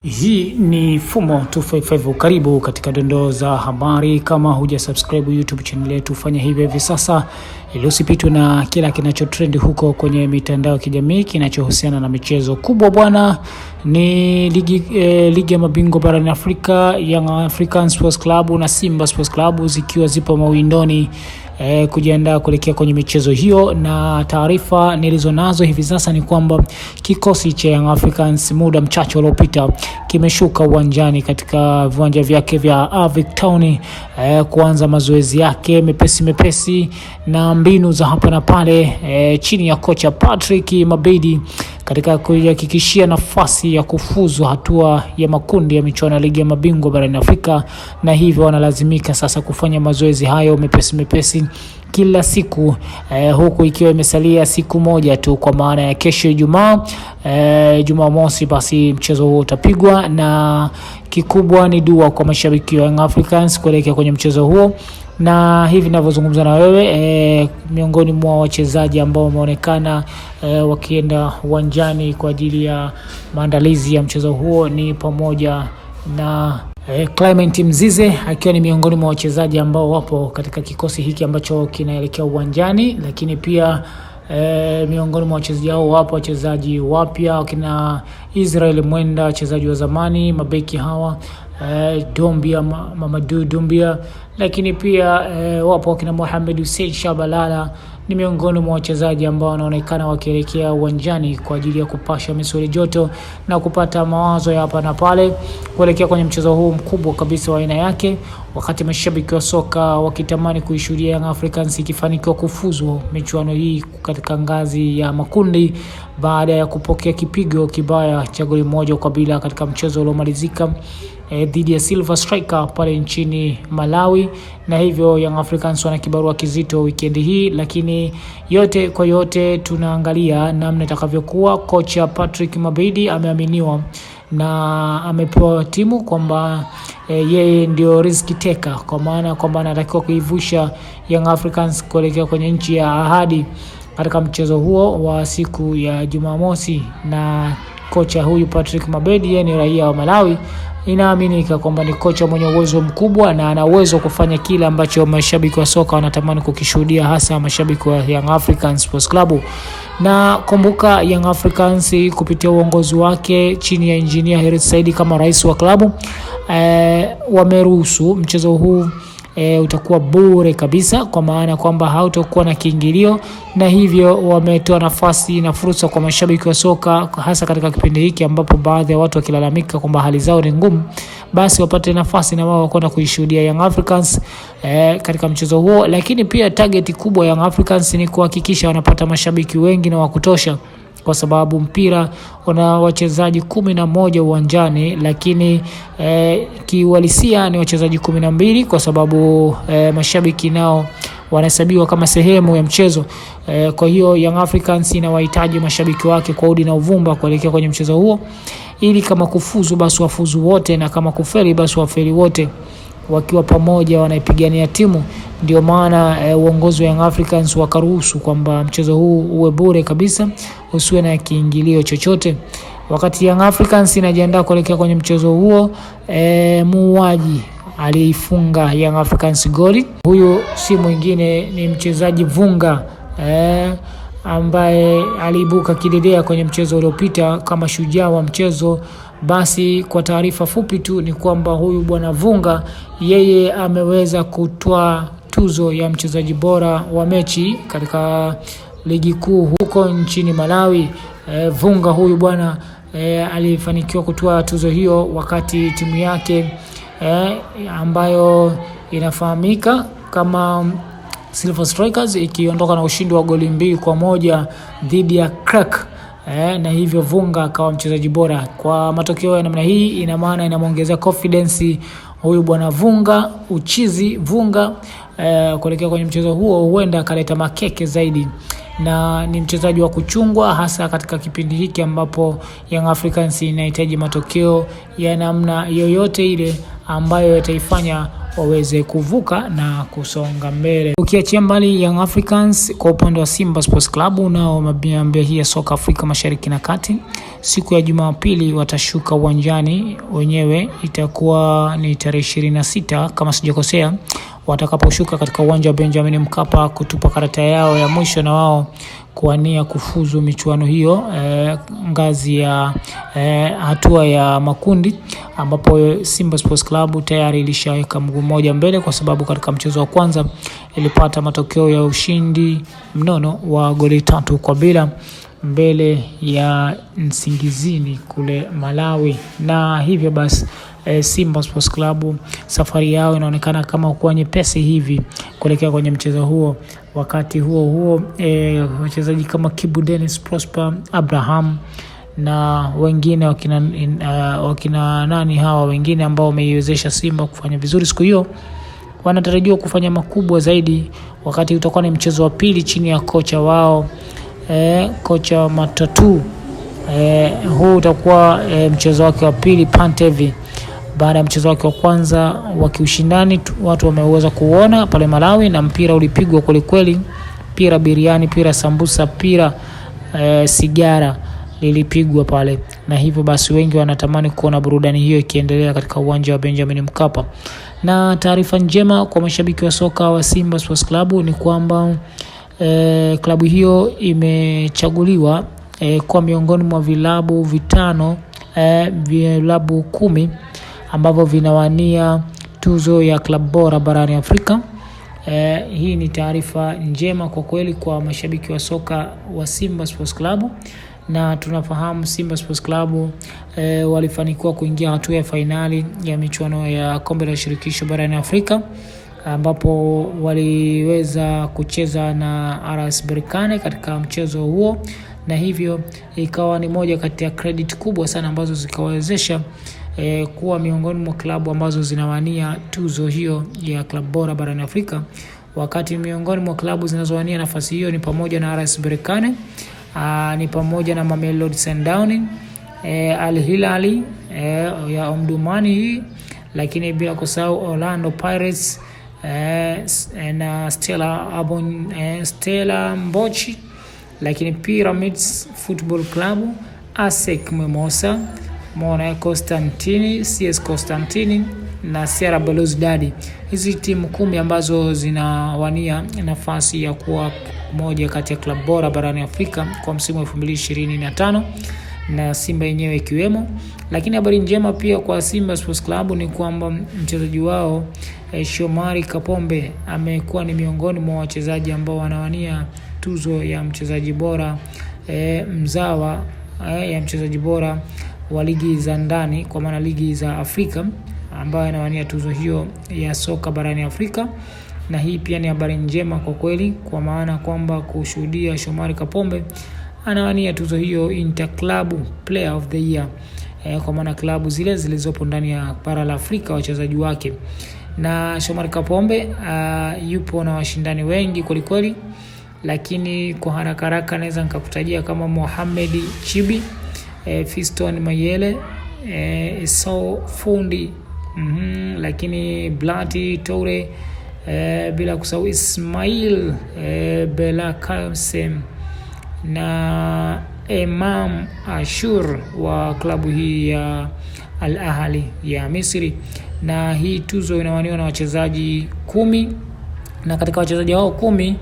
Hii ni Fumo 255. Karibu katika dondoo za habari. Kama huja subscribe YouTube channel yetu, fanya hivyo hivi sasa ili usipitwe na kila kinachotrend huko kwenye mitandao ya kijamii kinachohusiana na michezo kubwa bwana. Ni ligi ya mabingwa barani Afrika, Young African Sports Club na Simba Sports Club zikiwa zipo mawindoni kujiandaa kuelekea kwenye michezo hiyo, na taarifa nilizonazo hivi sasa ni kwamba kikosi cha Young Africans muda mchache uliopita kimeshuka uwanjani katika viwanja vyake vya Avic Town kuanza mazoezi yake mepesi na mbinu za hapa na pale chini ya kocha Patrick Mabedi katika kuhakikishia nafasi ya kufuzu hatua ya makundi ya michuano ya ligi ya mabingwa barani Afrika, na hivyo wanalazimika sasa kufanya mazoezi hayo mepesi kila siku huku ikiwa imesalia siku moja tu, kwa maana ya kesho Ijumaa Jumamosi basi mchezo huo utapigwa, na kikubwa ni dua kwa mashabiki wa Young Africans kuelekea kwenye mchezo huo. Na hivi ninavyozungumza na wewe miongoni mwa wachezaji ambao wameonekana wakienda uwanjani kwa ajili ya maandalizi ya mchezo huo ni pamoja na Clement Mzize akiwa ni miongoni mwa wachezaji ambao wapo katika kikosi hiki ambacho kinaelekea uwanjani, lakini pia miongoni mwa wachezaji hao wapo wachezaji wapya kina Israel Mwenda, wachezaji wa zamani, mabeki hawa Dombia, Mamadou Dombia, lakini pia wapo kina Mohamed Hussein Shabalala. Ni miongoni mwa wachezaji ambao wanaonekana wakielekea uwanjani kwa ajili ya kupasha misuli joto na kupata mawazo ya hapa na pale kuelekea kwenye mchezo huu mkubwa kabisa wa aina yake, wakati mashabiki wa soka wakitamani kuishuhudia Young Africans ikifanikiwa kufuzu michuano hii katika ngazi ya makundi baada ya kupokea kipigo kibaya cha goli moja kwa bila katika mchezo uliomalizika dhidi ya Silver Striker pale nchini Malawi. Na hivyo Young Africans wana kibarua kizito weekend hii, lakini yote kwa yote tunaangalia namna itakavyokuwa. Kocha Patrick Mabedi ameaminiwa na amepewa timu kwamba yeye ndio risk taker, kwa maana kwamba anatakiwa kuivusha Young Africans kuelekea kwenye nchi ya ahadi katika mchezo huo wa siku ya Jumamosi. Na kocha huyu Patrick Mabedi yeye ni raia wa Malawi. Inaaminika kwamba ni kocha mwenye uwezo mkubwa na ana uwezo kufanya kile ambacho mashabiki wa soka wanatamani kukishuhudia, hasa mashabiki wa Young Africans Sports Club. Na kumbuka Young Africans kupitia uongozi wake chini ya engineer Hersi Said kama rais wa klabu wameruhusu mchezo huu utakuwa bure kabisa, kwa maana kwamba hautakuwa na kiingilio, na hivyo wametoa nafasi na fursa kwa mashabiki wa soka, hasa katika kipindi hiki ambapo baadhi ya watu wakilalamika kwamba hali zao ni ngumu, basi wapate nafasi na wao kwenda kuishuhudia Young Africans katika mchezo huo. Lakini pia target kubwa ya Young Africans ni kuhakikisha wanapata mashabiki wengi na wa kutosha, kwa sababu mpira una wachezaji 11 uwanjani, lakini kiuhalisia ni wachezaji 12 kwa sababu mashabiki nao wanahesabiwa kama sehemu ya mchezo. Kwa hiyo Young Africans inawahitaji mashabiki wake kwa udi na uvumba kuelekea kwenye mchezo huo, ili kama kufuzu basi wafuzu wote, na kama kufeli basi wafeli wote wakiwa pamoja wanaipigania timu. Ndio maana uongozi wa Young Africans wakaruhusu kwamba mchezo huu uwe bure kabisa, usiwe na kiingilio chochote. Wakati Young Africans inajiandaa kuelekea kwenye mchezo huo, muuaji alifunga Young Africans goli. Huyu si mwingine ni mchezaji Vunga ambaye aliibuka kidedea kwenye mchezo uliopita kama shujaa wa mchezo. Basi kwa taarifa fupi tu ni kwamba huyu bwana Vunga yeye ameweza kutoa tuzo ya mchezaji bora wa mechi katika ligi kuu huko nchini Malawi. Vunga huyu bwana alifanikiwa kutoa tuzo hiyo wakati timu yake ambayo inafahamika kama Silver Strikers ikiondoka na ushindi wa goli 2-1 dhidi ya Crack. Na hivyo Vunga akawa mchezaji bora. Kwa matokeo ya namna hii, ina maana inamuongezea confidence huyu bwana Vunga kuelekea kwenye mchezo huo, huenda akaleta makeke zaidi, na ni mchezaji wa kuchungwa hasa katika kipindi hiki ambapo Young Africans inahitaji matokeo ya namna yoyote ile ambayo yataifanya waweze kuvuka na kusonga mbele. Ukiachia mbali Young Africans, kwa upande wa Simba Sports Club nao mabia hii ya soka Afrika Mashariki na Kati, siku ya Jumapili watashuka uwanjani wenyewe, itakuwa ni tarehe 26 kama sijakosea, watakaposhuka katika uwanja wa Benjamin Mkapa kutupa karata yao ya mwisho na wao kuania kufuzu michuano hiyo ngazi ya hatua ya makundi, ambapo Simba Sports Club tayari ilishaweka mguu mmoja mbele, kwa sababu katika mchezo wa kwanza ilipata matokeo ya ushindi mnono wa goli 3-0 mbele ya Nsingizini kule Malawi. Na hivyo basi Simba Sports Club safari yao inaonekana kama kuwa nyepesi hivi kuelekea kwenye mchezo huo. Wakati huo wachezaji kama Kibu Dennis, Prosper Abraham na wengine wakina nani hawa wengine ambao wameiwezesha Simba kufanya vizuri siku hiyo, wanatarajiwa kufanya makubwa zaidi, wakati utakuwa ni mchezo wa pili chini ya kocha wao kocha Matatu. Huu utakuwa mchezo wake wa pili Pantevi, baada ya mchezo wake wa kwanza wa kiushindani watu wameweza kuona pale Malawi, na mpira ulipigwa kweli kweli, pira biriani, pira sambusa, pira sigara lilipigwa pale, na hivyo basi wengi wanatamani kuona burudani hiyo ikiendelea katika uwanja wa Benjamin Mkapa. Na taarifa njema kwa mashabiki wa soka wa Simba Sports Club ni kwamba klabu hiyo imechaguliwa kwa miongoni mwa vilabu vitano, vilabu 10 ambavyo vinawania tuzo ya klabu bora barani Afrika. Hii ni taarifa njema kwa kweli kwa mashabiki wa soka wa Simba Sports Club, na tunafahamu Simba Sports Club walifanikiwa kuingia hatua ya finali ya michuano ya kombe la shirikisho barani Afrika, ambapo waliweza kucheza na RS Berkane katika mchezo huo, na hivyo ikawa ni moja kati ya credit kubwa sana ambazo zikawezesha kuwa miongoni mwa klabu ambazo zinawania tuzo hiyo ya klabu bora barani Afrika. Wakati miongoni mwa klabu zinazowania nafasi hiyo ni pamoja na RS Berkane, ni pamoja na Mamelodi Sundowns, Al Hilal ya Omdurman hii, lakini bila kusahau Orlando Pirates na Stella Mbochi, lakini Pyramids Football Club, ASEC Mimosa, Constantine, CS Constantine na Sierra Belouizdad. Hizi timu 10 ambazo zinawania nafasi ya kuwa moja kati ya klabu bora barani Afrika kwa msimu wa 2025 na Simba yenyewe ikiwemo. Lakini habari njema pia kwa Simba Sports Club ni kwamba mchezaji wao Shomari Kapombe amekuwa ni miongoni mwa wachezaji ambao wanawania tuzo ya mchezaji bora mzawa ya mchezaji bora wa ligi za ndani, kwa maana ligi za Afrika, ambaye anawania tuzo hiyo ya soka barani Afrika. Na hii pia ni habari njema kwa kweli, kwa maana kwamba kushuhudia Shomari Kapombe anawania tuzo hiyo Interclub Player of the Year, kwa maana klabu zile zilizopo ndani ya bara la Afrika wachezaji wake. Na Shomari Kapombe yupo na washindani wengi kweli, lakini kwa haraka naweza nikakutajia kama Mohamed Chibi, Fiston Mayele, So Fundi, lakini Blati Toure, bila kusahau Ismail Belakasem na Imam Ashur wa klabu hii ya Al Ahly ya Misri. Na hii tuzo inawaniwa na wachezaji 10, na katika wachezaji hao 10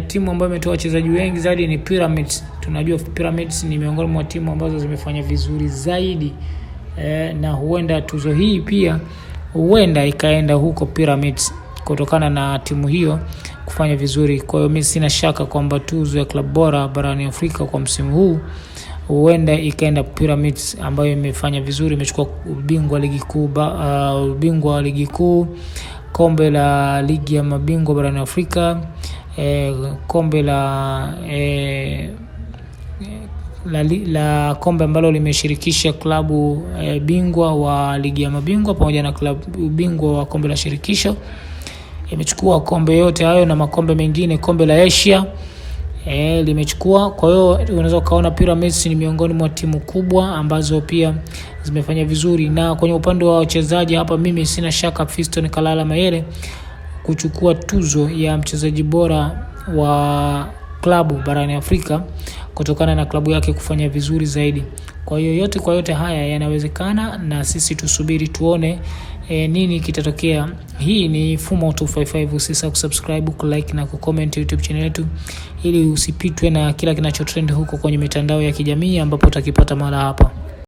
timu ambayo imetoa wachezaji wengi zaidi ni Pyramids. Tunajua Pyramids ni miongoni mwa timu ambazo zimefanya vizuri zaidi, na huenda tuzo hii pia huenda ikaenda huko Pyramids kutokana na timu hiyo kufanya vizuri. Kwa hiyo mimi sina shaka kwamba tuzo ya klabu bora barani Afrika kwa msimu huu huenda ikaenda Pyramids, ambayo imefanya vizuri, imechukua ubingwa wa ligi kuu, kombe la ligi ya mabingwa barani Afrika, kombe la kombe ambalo limeshirikisha klabu bingwa wa ligi ya mabingwa pamoja na klabu bingwa wa kombe la shirikisho. Imechukua kombe yote hayo na makombe mengine, kombe la Asia limechukua. Kwa hiyo unaweza kaona Pyramids ni miongoni mwa timu kubwa ambazo pia zimefanya vizuri. Na kwenye upande wa wachezaji hapa, mimi sina shaka Fiston Kalala Mayele kuchukua tuzo ya mchezaji bora wa klabu barani Afrika, kutokana na klabu yake kufanya vizuri zaidi. Kwa hiyo yote haya yanawezekana, na sisi tusubiri tuone nini kitatokea. Hii ni Fumo 255. Usisahau kusubscribe, kulike na kucomment YouTube channel yetu ili usipitwe na kila kinachotrend huko kwenye mitandao ya kijamii ambapo utakipata mara hapa.